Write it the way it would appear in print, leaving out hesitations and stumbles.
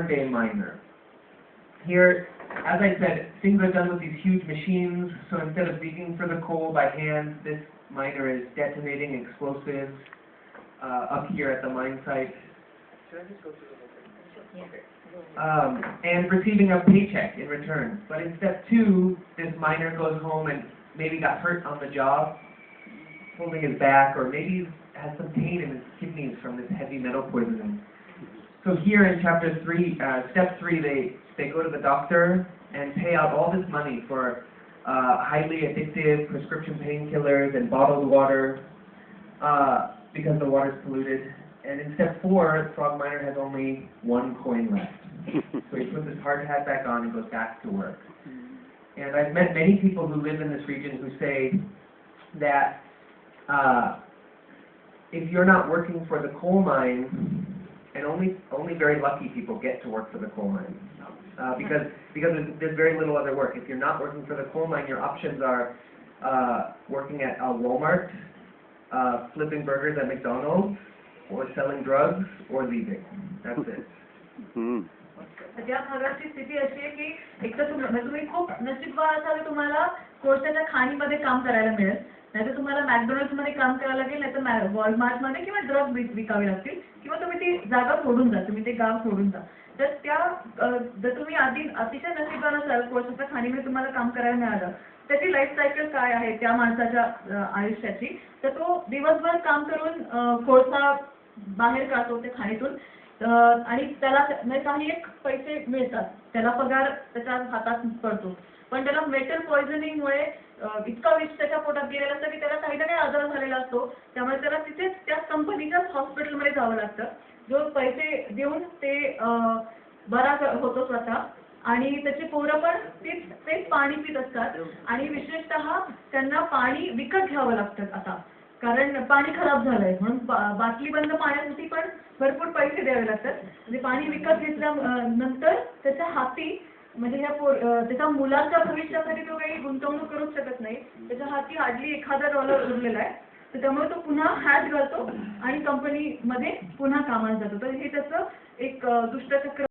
day miner. Here, as I said, things are done with these huge machines, so instead of digging for the coal by hand, this miner is detonating explosives up here at the mine site. Should I just go through the whole thing? Okay. And receiving a paycheck in return. But in step 2, this miner goes home and maybe got hurt on the job, holding his back, or maybe has some pain in his kidneys from this heavy metal poisoning. So here in chapter 3, step 3, they go to the doctor and pay out all this money for highly addictive prescription painkillers and bottled water because the water is polluted. And in step 4, Frog Miner has only 1 coin left. So he puts his hard hat back on and goes back to work. And I've met many people who live in this region who say that if you're not working for the coal mine, and only very lucky people get to work for the coal mine, because there's very little other work. If you're not working for the coal mine, your options are working at a Walmart, flipping burgers at McDonald's, or selling drugs, or leaving. That's it. त्या भागाची स्थिती अशी आहे की एक तर तुम्ही खूप नशीबवान असाल तुम्हाला कोळशाच्या खाणीमध्ये काम करायला मिळेल, नाहीतर तुम्हाला मॅकडोनल्ड्स मध्ये काम करायला लागेल, नाहीतर वॉलमार्ट मध्ये किंवा ड्रग विकावे लागतील, किंवा तुम्ही ती जागा सोडून जा, तुम्ही ते गाव सोडून जा. तर त्या जर तुम्ही आधी अतिशय नशीबवान असाल कोळशाच्या खाणीमध्ये तुम्हाला काम करायला मिळालं, त्याची लाईफ सायकल काय आहे त्या माणसाच्या आयुष्याची, तर तो दिवसभर काम करून कोळसा बाहेर काढतो त्या खाणीतून, आणि त्याला काही एक पैसे मिळतात, त्याला पगार त्याच्या हातात पडतो, पण त्याला मेटल पॉइझनिंगमुळे इतका विष त्याच्या पोटात गेलेला असतं की त्याला काही ना काही आजार झालेला असतो. त्यामुळे त्याला तिथेच त्या कंपनीच्याच हॉस्पिटलमध्ये जावं लागतं, जो पैसे देऊन ते बरा होतो स्वतः, आणि त्याची पोरं पण तेच पाणी पित असतात, आणि विशेषतः त्यांना पाणी विकत घ्यावं लागतं आता, कारण पाणी खराब झालंय म्हणून बाटली बंद पाण्यासाठी पण भरपूर पैसे द्यावे लागतात. म्हणजे पाणी विकत घेतल्यानंतर त्याच्या हाती, म्हणजे त्याच्या मुलाच्या भविष्यासाठी तो काही गुंतवणूक करूच शकत नाही, त्याच्या हाती हार्डली $1000 उरलेला आहे, तर त्यामुळे तो पुन्हा हॅट घालतो आणि कंपनीमध्ये पुन्हा कामाला जातो. तर हे त्याचं एक दुष्टचक्र